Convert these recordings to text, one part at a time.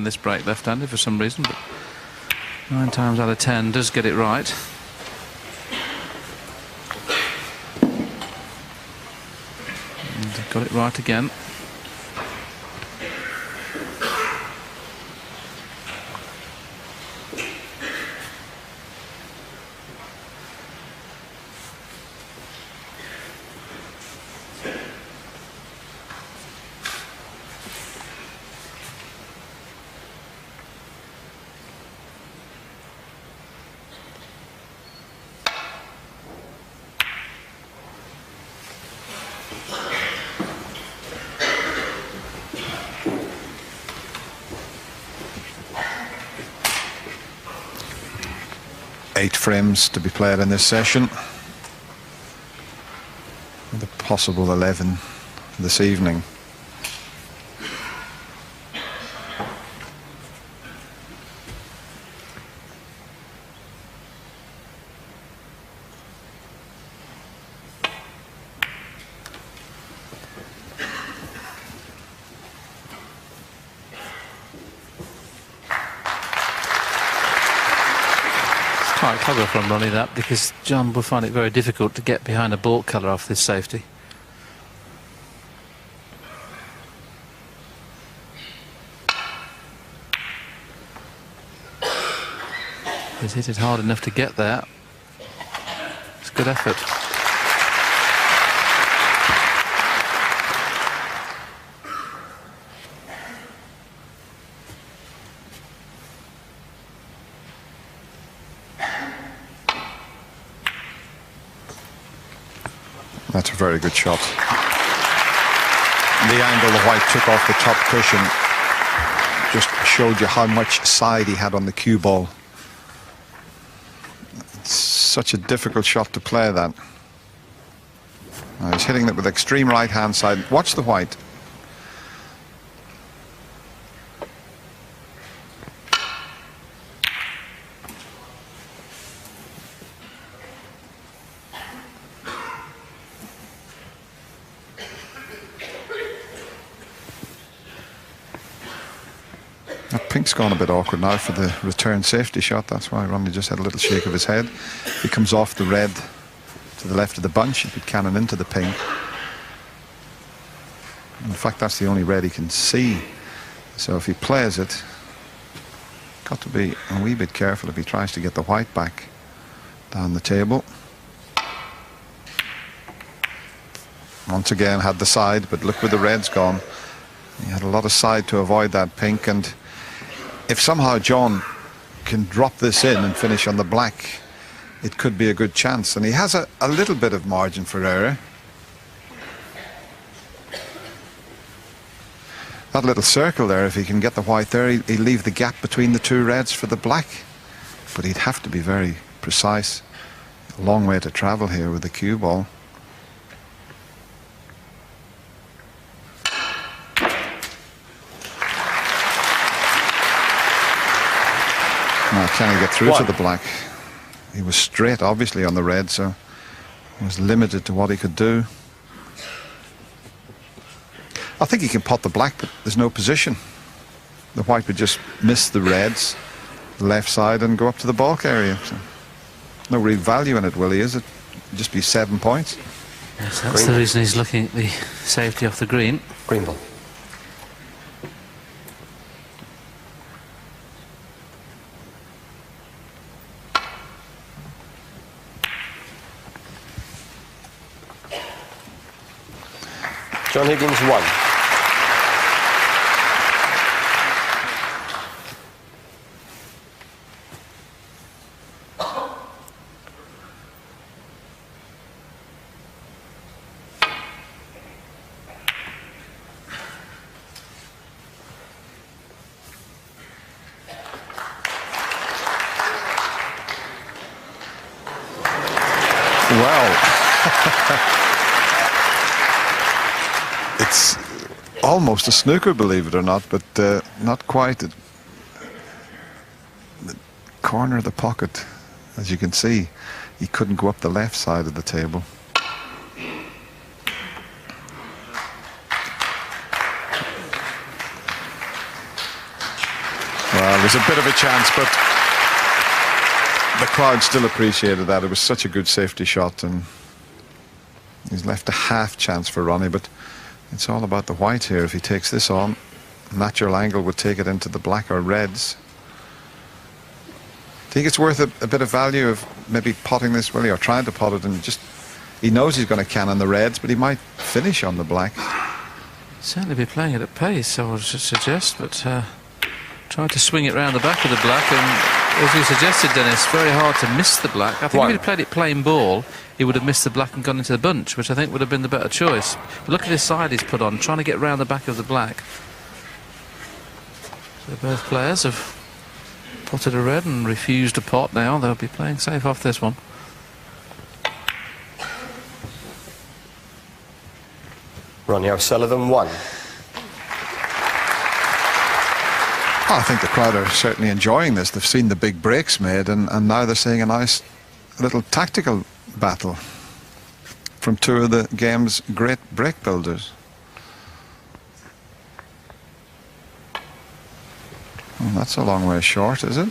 in this break left-handed for some reason, but 9 times out of 10 does get it right. And got it right again. Eight frames to be played in this session, with a possible 11 this evening. Quite clever from Ronnie that, because Jhon will find it very difficult to get behind a baulk colour off this safety. He's hit it hard enough to get there. It's good effort. That's a very good shot. The angle the white took off the top cushion just showed you how much side he had on the cue ball. It's such a difficult shot to play, that. Now he's hitting it with extreme right hand side. Watch the white. Pink's gone a bit awkward now for the return safety shot. That's why Ronnie just had a little shake of his head. He comes off the red to the left of the bunch. He could cannon into the pink. In fact, that's the only red he can see. So if he plays it, got to be a wee bit careful if he tries to get the white back down the table. Once again had the side, but look where the red's gone. He had a lot of side to avoid that pink, and if somehow Jhon can drop this in and finish on the black, it could be a good chance. And he has a little bit of margin for error. That little circle there, if he can get the white there, he'll leave the gap between the two reds for the black. But he'd have to be very precise. A long way to travel here with the cue ball. Now, can he get through to the black? He was straight, obviously, on the red, so he was limited to what he could do. I think he can pot the black, but there's no position. The white would just miss the reds, the left side, and go up to the baulk area. So no real value in it, Willie, is it? It'd just be 7 points. Yes, that's the reason he's looking at the safety off the green. Green ball. Jhon Higgins 1. It's almost a snooker, believe it or not, but not quite. The corner of the pocket, as you can see, he couldn't go up the left side of the table. Well, there's a bit of a chance, but the crowd still appreciated that. It was such a good safety shot, and he's left a half chance for Ronnie, but it's all about the white here. If he takes this on, natural angle would take it into the black or reds. Do you think it's worth a bit of value of maybe potting this, Willie, or trying to pot it, and just, he knows he's going to cannon the reds, but he might finish on the black. Certainly be playing it at pace, I would suggest, but try to swing it round the back of the black, and as you suggested, Dennis, very hard to miss the black. I think if he'd played it plain ball, he would have missed the black and gone into the bunch, which I think would have been the better choice. But look at his side he's put on, trying to get round the back of the black. So both players have potted a red and refused a pot now. They'll be playing safe off this one. Ronnie O Sullivan 1. I think the crowd are certainly enjoying this. They've seen the big breaks made, and now they're seeing a nice little tactical battle from two of the game's great break builders. Well, that's a long way short, is it?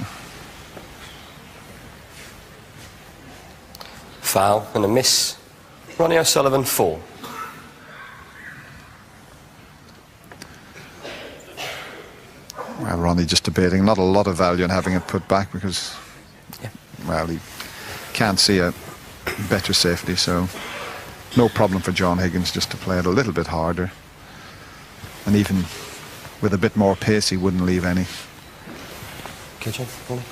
Foul and a miss. Ronnie O Sullivan 4. Well, Ronnie just debating, not a lot of value in having it put back because, well, he can't see a better safety, so no problem for Jhon Higgins just to play it a little bit harder. And even with a bit more pace, he wouldn't leave any. Kitchen, Ronnie.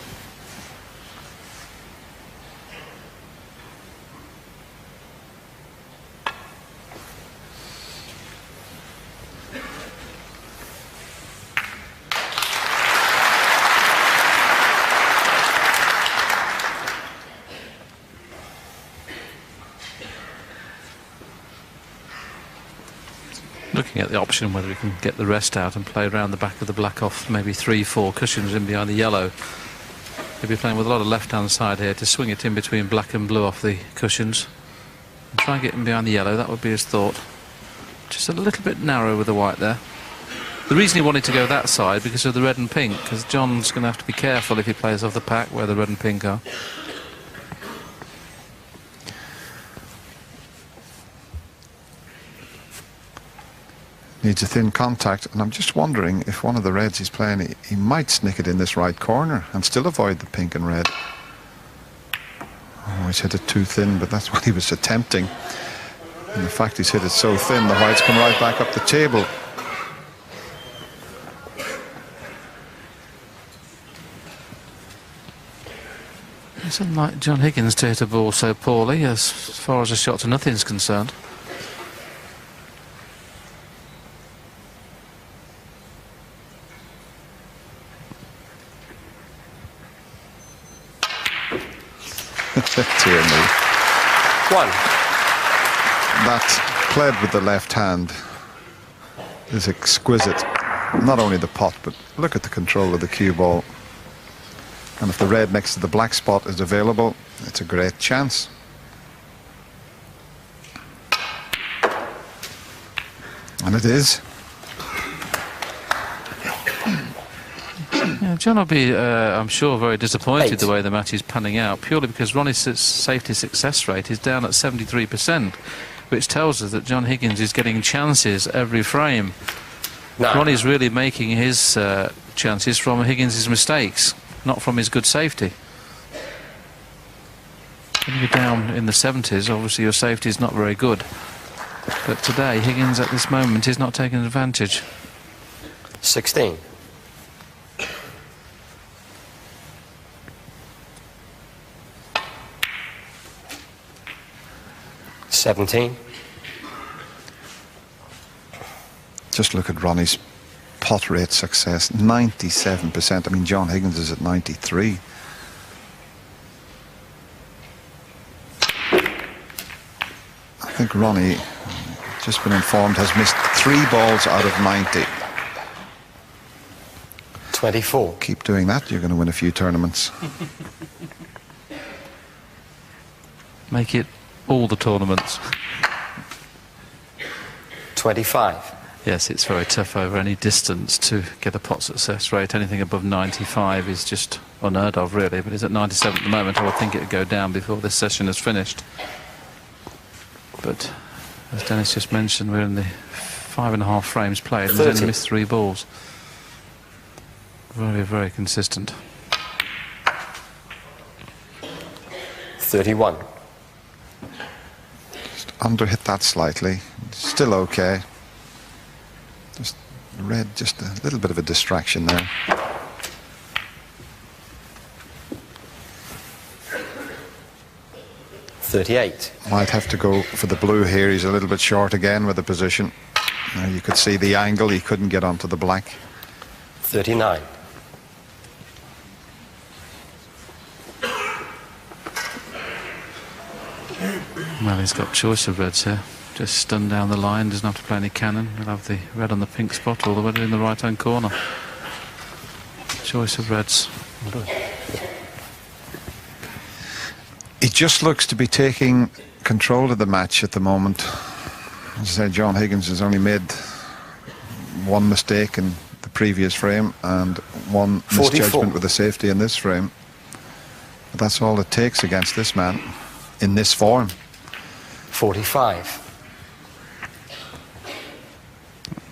Looking at the option whether we can get the rest out and play around the back of the black off maybe 3-4 cushions in behind the yellow. He'll be playing with a lot of left-hand side here to swing it in between black and blue off the cushions and try and get him behind the yellow. That would be his thought. Just a little bit narrow with the white there. The reason he wanted to go that side because of the red and pink, because John's going to have to be careful if he plays off the pack where the red and pink are. Needs a thin contact, and I'm just wondering if one of the reds he's playing, he might snick it in this right corner and still avoid the pink and red. Oh, he's hit it too thin, but that's what he was attempting. And the fact he's hit it so thin, the whites come right back up the table. It's unlike Jhon Higgins to hit a ball so poorly as far as a shot to nothing's concerned. Dear me. 1. That played with the left hand is exquisite. Not only the pot, but look at the control of the cue ball. And if the red next to the black spot is available, it's a great chance. And it is. Yeah, Jhon will be, I'm sure, very disappointed 8. the way the match is panning out, purely because Ronnie's safety success rate is down at 73%, which tells us that Jhon Higgins is getting chances every frame. No. Ronnie's really making his chances from Higgins' mistakes, not from his good safety. When you're down in the 70s, obviously your safety is not very good. But today, Higgins at this moment is not taking advantage. 16. 17. Just look at Ronnie's pot rate success, 97%. I mean, Jhon Higgins is at 93. I think Ronnie, just been informed, has missed 3 balls out of 90. 24. Keep doing that, you're going to win a few tournaments. Make it all the tournaments. 25. Yes, it's very tough over any distance to get a pot success rate. Anything above 95 is just unheard of, really. But it's at 97 at the moment. I would think it would go down before this session is finished. But as Dennis just mentioned, we're in the 5.5 frames played, and he's only missed 3 balls. Very, very consistent. 31. Just under-hit that slightly. Still okay. Just red, just a little bit of a distraction there. .38. Might have to go for the blue here. He's a little bit short again with the position. You could see the angle. He couldn't get onto the black. 39. Well, he's got choice of reds here. Just stun down the line, doesn't have to play any cannon. He'll have the red on the pink spot all the way in the right hand corner. Choice of reds. He just looks to be taking control of the match at the moment. As I said, Jhon Higgins has only made one mistake in the previous frame and one 44. misjudgment with the safety in this frame. But that's all it takes against this man in this form. 45.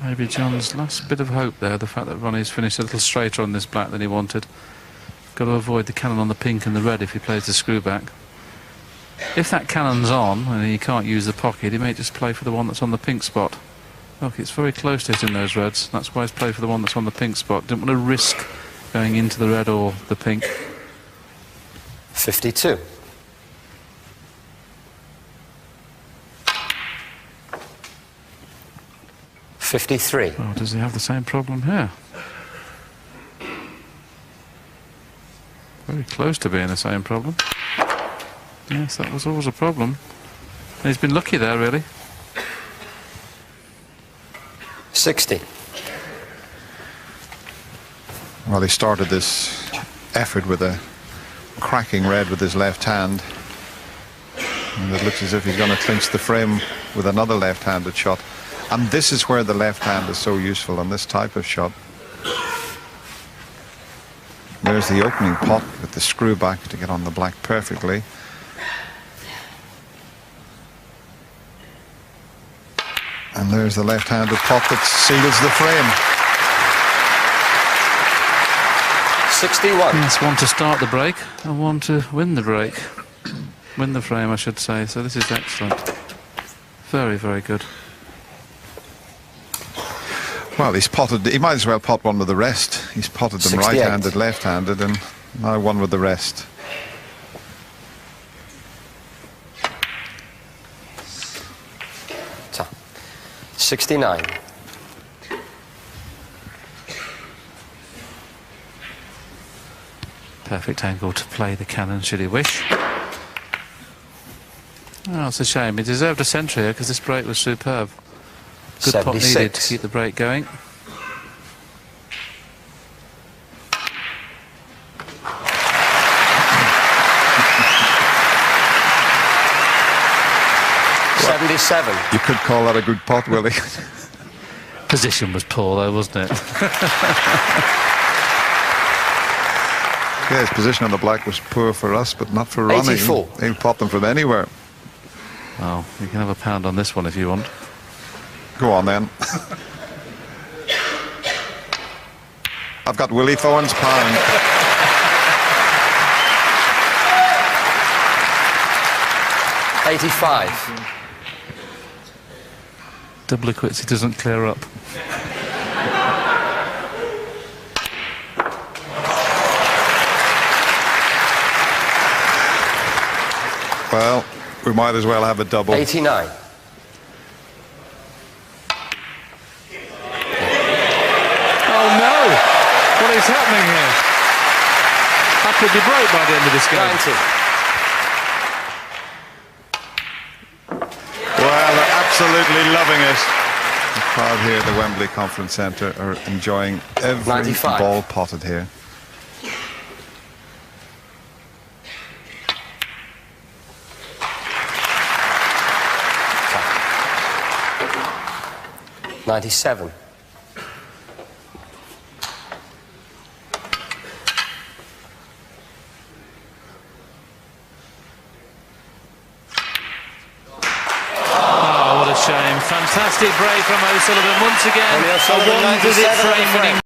Maybe John's last bit of hope there, the fact that Ronnie's finished a little straighter on this black than he wanted. Got to avoid the cannon on the pink and the red if he plays the screw back. If that cannon's on and he can't use the pocket, he may just play for the one that's on the pink spot. Look, it's very close to hitting those reds. That's why he's played for the one that's on the pink spot. Didn't want to risk going into the red or the pink. 52. .53. Well, does he have the same problem here? Very close to being the same problem. Yes, that was always a problem. And he's been lucky there, really. 60. Well, he started this effort with a cracking red with his left hand. And it looks as if he's going to clinch the frame with another left-handed shot. And this is where the left hand is so useful on this type of shot. There's the opening pot with the screw back to get on the black perfectly. And there's the left-handed pot that seals the frame. 61. Yes, one to start the break and one to win the break. Win the frame, I should say. So this is excellent. Very, very good. Well, he's potted. He might as well pot one with the rest. He's potted them 68. right-handed, left-handed, and now one with the rest. Ta. 69. Perfect angle to play the cannon should he wish. Oh, it's a shame. He deserved a century here because this break was superb. Good pot needed to keep the break going. You could call that a good pot, Willie. Position was poor though, wasn't it? Yeah, his position on the black was poor for us, but not for Ronnie. 84. He'll pot them from anywhere. Well, you can have a pound on this one if you want. Go on then. I've got Willie Thorne's pound. .85. Double quits, it doesn't clear up. Well, we might as well have a double. 89. Oh no! What is happening here? That could be break by the end of this game. 90. Well, they're absolutely loving it. The crowd here at the Wembley Conference Centre are enjoying every 95. ball potted here. 97. Oh, what a shame. Fantastic break from O'Sullivan. Once again, Ronnie O a Sullivan, one-visit 97 on the frame winning